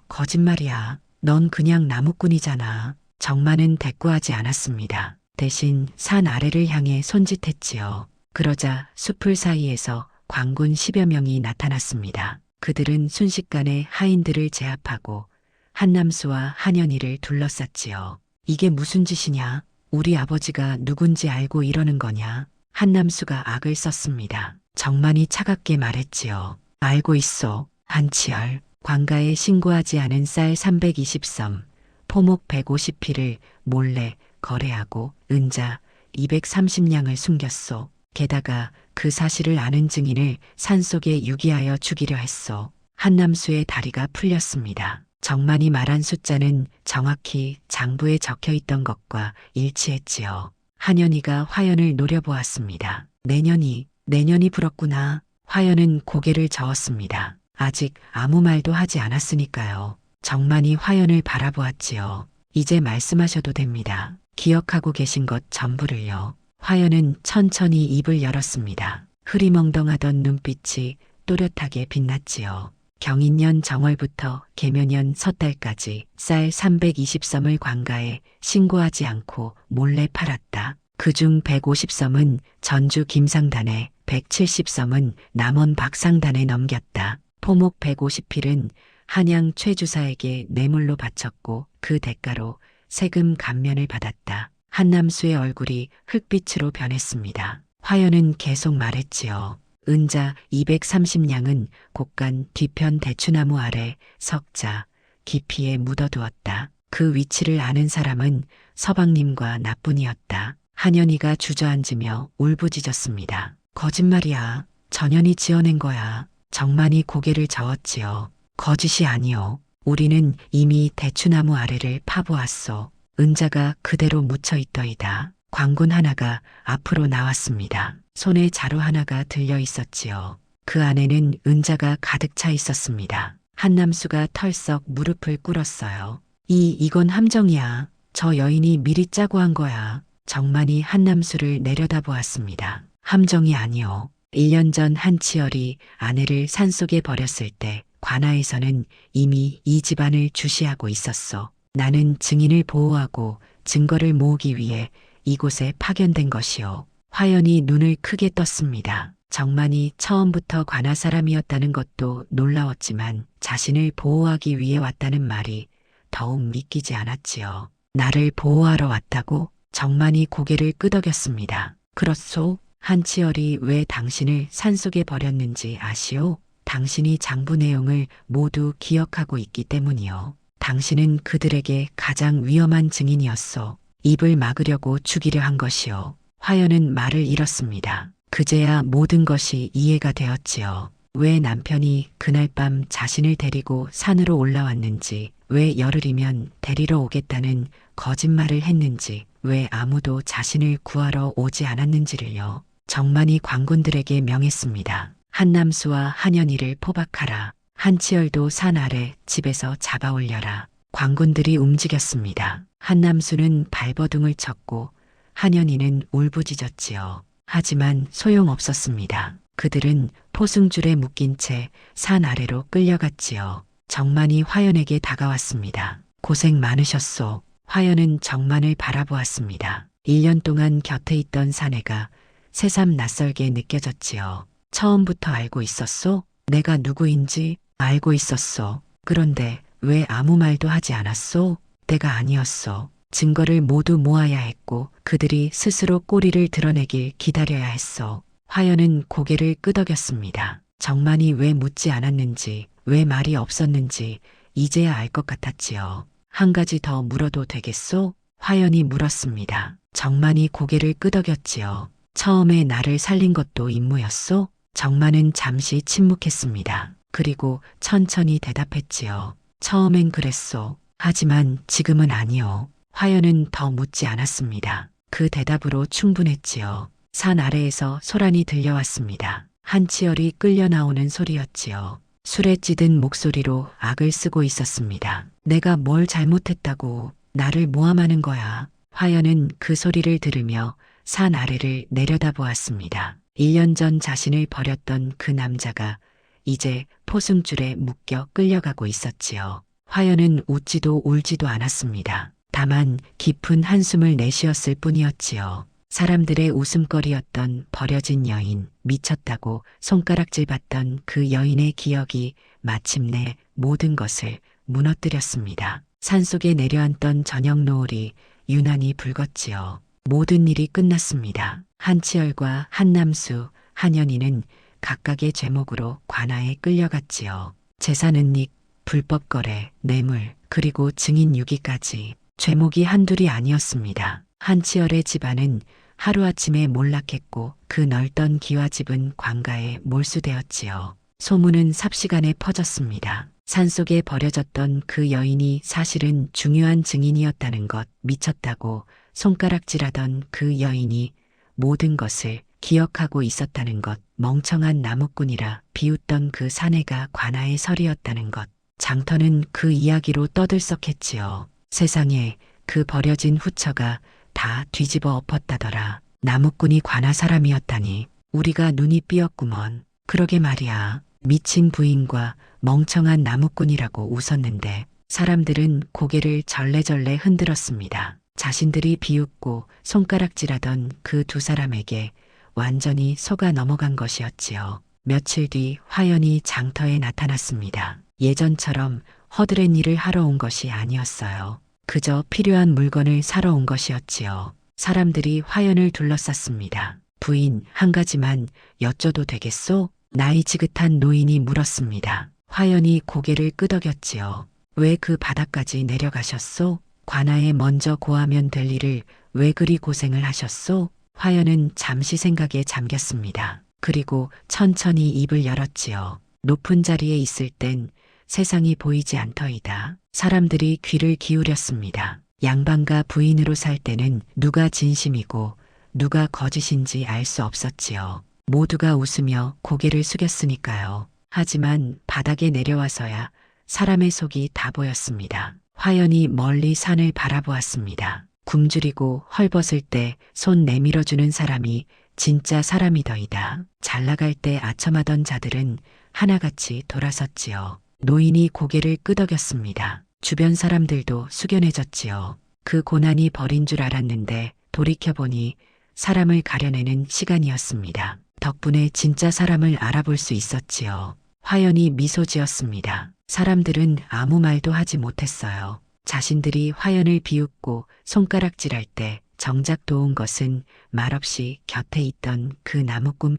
거짓말이야. 넌 그냥 나무꾼이잖아. 정만은 대꾸하지 않았습니다. 대신 산 아래를 향해 손짓했지요. 그러자 숲을 사이에서 광군 10여 명이 나타났습니다. 그들은 순식간에 하인들을 제압하고 한남수와 한현이를 둘러쌌지요. 이게 무슨 짓이냐? 우리 아버지가 누군지 알고 이러는 거냐? 한남수가 악을 썼습니다. 정만이 차갑게 말했지요. 알고 있어. 한치열. 관가에 신고하지 않은 쌀 320섬, 포목 150필을 몰래 거래하고 은자 230냥을 숨겼소. 게다가 그 사실을 아는 증인을 산속에 유기하여 죽이려 했소. 한남수의 다리가 풀렸습니다. 정만이 말한 숫자는 정확히 장부에 적혀 있던 것과 일치했지요. 한현이가 화연을 노려보았습니다. 내년이 불었구나. 화연은 고개를 저었습니다. 아직 아무 말도 하지 않았으니까요. 정만이 화연을 바라보았지요. 이제 말씀하셔도 됩니다. 기억하고 계신 것 전부를요. 화연은 천천히 입을 열었습니다. 흐리멍덩하던 눈빛이 또렷하게 빛났지요. 경인년 정월부터 계묘년 섣달까지 쌀 320섬을 관가에 신고하지 않고 몰래 팔았다. 그중 150섬은 전주 김상단에, 170섬은 남원 박상단에 넘겼다. 포목 150필은 한양 최주사에게 뇌물로 바쳤고 그 대가로 세금 감면을 받았다. 한남수의 얼굴이 흙빛으로 변했습니다. 화연은 계속 말했지요. 은자 230냥은 곡간 뒤편 대추나무 아래 석자 깊이에 묻어두었다. 그 위치를 아는 사람은 서방님과 나뿐이었다. 한현이가 주저앉으며 울부짖었습니다. 거짓말이야. 전현이 지어낸 거야. 정만이 고개를 저었지요. 거짓이 아니오. 우리는 이미 대추나무 아래를 파보았소. 은자가 그대로 묻혀있더이다. 광군 하나가 앞으로 나왔습니다. 손에 자루 하나가 들려 있었지요. 그 안에는 은자가 가득 차 있었습니다. 한남수가 털썩 무릎을 꿇었어요. 이건 함정이야. 저 여인이 미리 짜고 한 거야. 정만이 한남수를 내려다보았습니다. 함정이 아니오. 1년 전 한치열이 아내를 산속에 버렸을 때 관아에서는 이미 이 집안을 주시하고 있었소. 나는 증인을 보호하고 증거를 모으기 위해 이곳에 파견된 것이오. 화연이 눈을 크게 떴습니다. 정만이 처음부터 관아 사람이었다는 것도 놀라웠지만 자신을 보호하기 위해 왔다는 말이 더욱 믿기지 않았지요. 나를 보호하러 왔다고? 정만이 고개를 끄덕였습니다. 그렇소? 한치열이 왜 당신을 산속에 버렸는지 아시오? 당신이 장부 내용을 모두 기억하고 있기 때문이요. 당신은 그들에게 가장 위험한 증인이었소. 입을 막으려고 죽이려 한 것이요. 화연은 말을 잃었습니다. 그제야 모든 것이 이해가 되었지요. 왜 남편이 그날 밤 자신을 데리고 산으로 올라왔는지, 왜 열흘이면 데리러 오겠다는 거짓말을 했는지, 왜 아무도 자신을 구하러 오지 않았는지를요. 정만이 광군들에게 명했습니다. 한남수와 한현이를 포박하라. 한치열도 산 아래 집에서 잡아 올려라. 광군들이 움직였습니다. 한남수는 발버둥을 쳤고 한현이는 울부짖었지요. 하지만 소용없었습니다. 그들은 포승줄에 묶인 채 산 아래로 끌려갔지요. 정만이 화연에게 다가왔습니다. 고생 많으셨소. 화연은 정만을 바라보았습니다. 1년 동안 곁에 있던 사내가 새삼 낯설게 느껴졌지요. 처음부터 알고 있었소? 내가 누구인지 알고 있었소. 그런데 왜 아무 말도 하지 않았소? 때가 아니었소. 증거를 모두 모아야 했고 그들이 스스로 꼬리를 드러내길 기다려야 했소. 화연은 고개를 끄덕였습니다. 정만이 왜 묻지 않았는지, 왜 말이 없었는지 이제야 알 것 같았지요. 한 가지 더 물어도 되겠소? 화연이 물었습니다. 정만이 고개를 끄덕였지요. 처음에 나를 살린 것도 임무였소? 정만은 잠시 침묵했습니다. 그리고 천천히 대답했지요. 처음엔 그랬소. 하지만 지금은 아니요. 화연은 더 묻지 않았습니다. 그 대답으로 충분했지요. 산 아래에서 소란이 들려왔습니다. 한치열이 끌려 나오는 소리였지요. 술에 찌든 목소리로 악을 쓰고 있었습니다. 내가 뭘 잘못했다고 나를 모함하는 거야. 화연은 그 소리를 들으며 산 아래를 내려다보았습니다. 1년 전 자신을 버렸던 그 남자가 이제 포승줄에 묶여 끌려가고 있었지요. 화연은 웃지도 울지도 않았습니다. 다만 깊은 한숨을 내쉬었을 뿐이었지요. 사람들의 웃음거리였던 버려진 여인, 미쳤다고 손가락질받던 그 여인의 기억이 마침내 모든 것을 무너뜨렸습니다. 산속에 내려앉던 저녁 노을이 유난히 붉었지요. 모든 일이 끝났습니다. 한치열과 한남수, 한현이는 각각의 죄목으로 관아에 끌려갔지요. 재산 은닉, 불법 거래, 뇌물, 그리고 증인 유기까지. 죄목이 한둘이 아니었습니다. 한치열의 집안은 하루아침에 몰락했고 그 넓던 기와집은 관가에 몰수되었지요. 소문은 삽시간에 퍼졌습니다. 산속에 버려졌던 그 여인이 사실은 중요한 증인이었다는 것, 미쳤다고 손가락질하던 그 여인이 모든 것을 기억하고 있었다는 것, 멍청한 나무꾼이라 비웃던 그 사내가 관아의 설이었다는 것, 장터는 그 이야기로 떠들썩했지요. 세상에 그 버려진 후처가 다 뒤집어 엎었다더라. 나무꾼이 관아 사람이었다니 우리가 눈이 삐었구먼. 그러게 말이야. 미친 부인과 멍청한 나무꾼이라고 웃었는데 사람들은 고개를 절레절레 흔들었습니다. 자신들이 비웃고 손가락질하던 그 두 사람에게 완전히 속아 넘어간 것이었지요. 며칠 뒤 화연이 장터에 나타났습니다. 예전처럼 허드렛 일을 하러 온 것이 아니었어요. 그저 필요한 물건을 사러 온 것이었지요. 사람들이 화연을 둘러쌌습니다. 부인, 한 가지만 여쭤도 되겠소? 나이 지긋한 노인이 물었습니다. 화연이 고개를 끄덕였지요. 왜 그 바닥까지 내려가셨소? 관아에 먼저 고하면 될 일을 왜 그리 고생을 하셨소? 화연은 잠시 생각에 잠겼습니다. 그리고 천천히 입을 열었지요. 높은 자리에 있을 땐 세상이 보이지 않더이다. 사람들이 귀를 기울였습니다. 양반과 부인으로 살 때는 누가 진심이고 누가 거짓인지 알 수 없었지요. 모두가 웃으며 고개를 숙였으니까요. 하지만 바닥에 내려와서야 사람의 속이 다 보였습니다. 화연이 멀리 산을 바라보았습니다. 굶주리고 헐벗을 때 손 내밀어주는 사람이 진짜 사람이더이다. 잘 나갈 때 아첨하던 자들은 하나같이 돌아섰지요. 노인이 고개를 끄덕였습니다. 주변 사람들도 숙연해졌지요. 그 고난이 벌인 줄 알았는데 돌이켜보니 사람을 가려내는 시간이었습니다. 덕분에 진짜 사람을 알아볼 수 있었지요. 화연이 미소 지었습니다. 사람들은 아무 말도 하지 못했어요. 자신들이 화연을 비웃고 손가락질할 때 정작 도운 것은 말없이 곁에 있던 그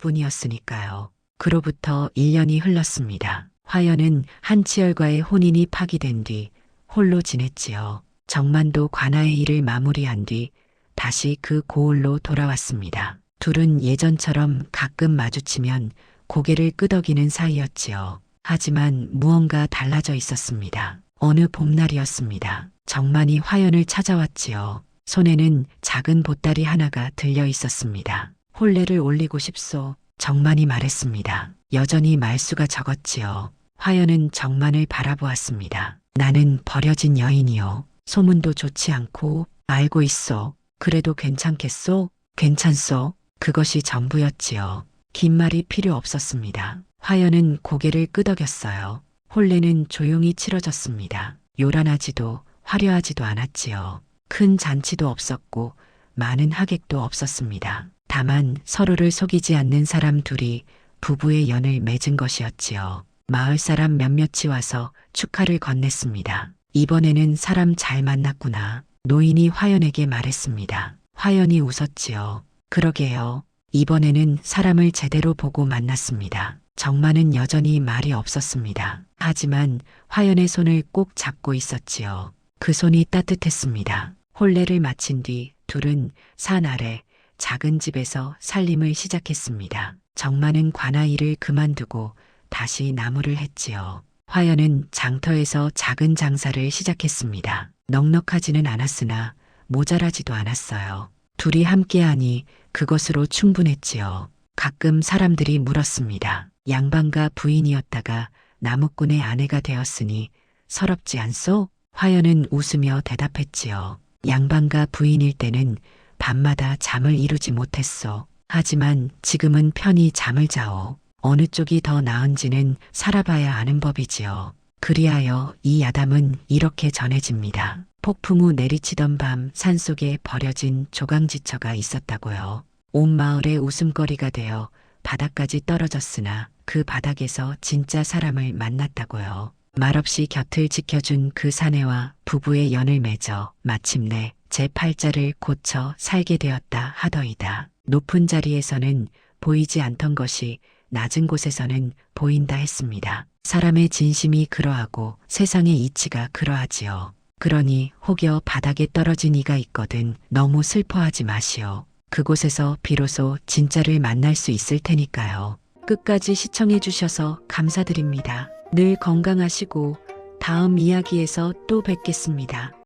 나무꾼뿐이었으니까요. 그로부터 1년이 흘렀습니다. 화연은 한치열과의 혼인이 파기된 뒤 홀로 지냈지요. 정만도 관아의 일을 마무리한 뒤 다시 그 고을로 돌아왔습니다. 둘은 예전처럼 가끔 마주치면 고개를 끄덕이는 사이였지요. 하지만 무언가 달라져 있었습니다. 어느 봄날이었습니다. 정만이 화연을 찾아왔지요. 손에는 작은 보따리 하나가 들려 있었습니다. 혼례를 올리고 싶소. 정만이 말했습니다. 여전히 말수가 적었지요. 화연은 정만을 바라보았습니다. 나는 버려진 여인이요. 소문도 좋지 않고 알고 있소. 그래도 괜찮겠소? 괜찮소. 그것이 전부였지요. 긴 말이 필요 없었습니다. 화연은 고개를 끄덕였어요. 혼례는 조용히 치러졌습니다. 요란하지도 화려하지도 않았지요. 큰 잔치도 없었고 많은 하객도 없었습니다. 다만 서로를 속이지 않는 사람 둘이 부부의 연을 맺은 것이었지요. 마을 사람 몇몇이 와서 축하를 건넸습니다. 이번에는 사람 잘 만났구나. 노인이 화연에게 말했습니다. 화연이 웃었지요. 그러게요. 이번에는 사람을 제대로 보고 만났습니다. 정만은 여전히 말이 없었습니다. 하지만 화연의 손을 꼭 잡고 있었지요. 그 손이 따뜻했습니다. 혼례를 마친 뒤 둘은 산 아래 작은 집에서 살림을 시작했습니다. 정만은 관아 일을 그만두고 다시 나무를 했지요. 화연은 장터에서 작은 장사를 시작했습니다. 넉넉하지는 않았으나 모자라지도 않았어요. 둘이 함께하니 그것으로 충분했지요. 가끔 사람들이 물었습니다. 양반과 부인이었다가 나무꾼의 아내가 되었으니 서럽지 않소? 화연은 웃으며 대답했지요. 양반과 부인일 때는 밤마다 잠을 이루지 못했소. 하지만 지금은 편히 잠을 자오. 어느 쪽이 더 나은지는 살아봐야 아는 법이지요. 그리하여 이 야담은 이렇게 전해집니다. 폭풍 후 내리치던 밤 산속에 버려진 조강지처가 있었다고요. 온 마을의 웃음거리가 되어 바닥까지 떨어졌으나 그 바닥에서 진짜 사람을 만났다고요. 말없이 곁을 지켜준 그 사내와 부부의 연을 맺어 마침내 제 팔자를 고쳐 살게 되었다 하더이다. 높은 자리에서는 보이지 않던 것이 낮은 곳에서는 보인다 했습니다. 사람의 진심이 그러하고 세상의 이치가 그러하지요. 그러니 혹여 바닥에 떨어진 이가 있거든 너무 슬퍼하지 마시오. 그곳에서 비로소 진짜를 만날 수 있을 테니까요. 끝까지 시청해 주셔서 감사드립니다. 늘 건강하시고 다음 이야기에서 또 뵙겠습니다.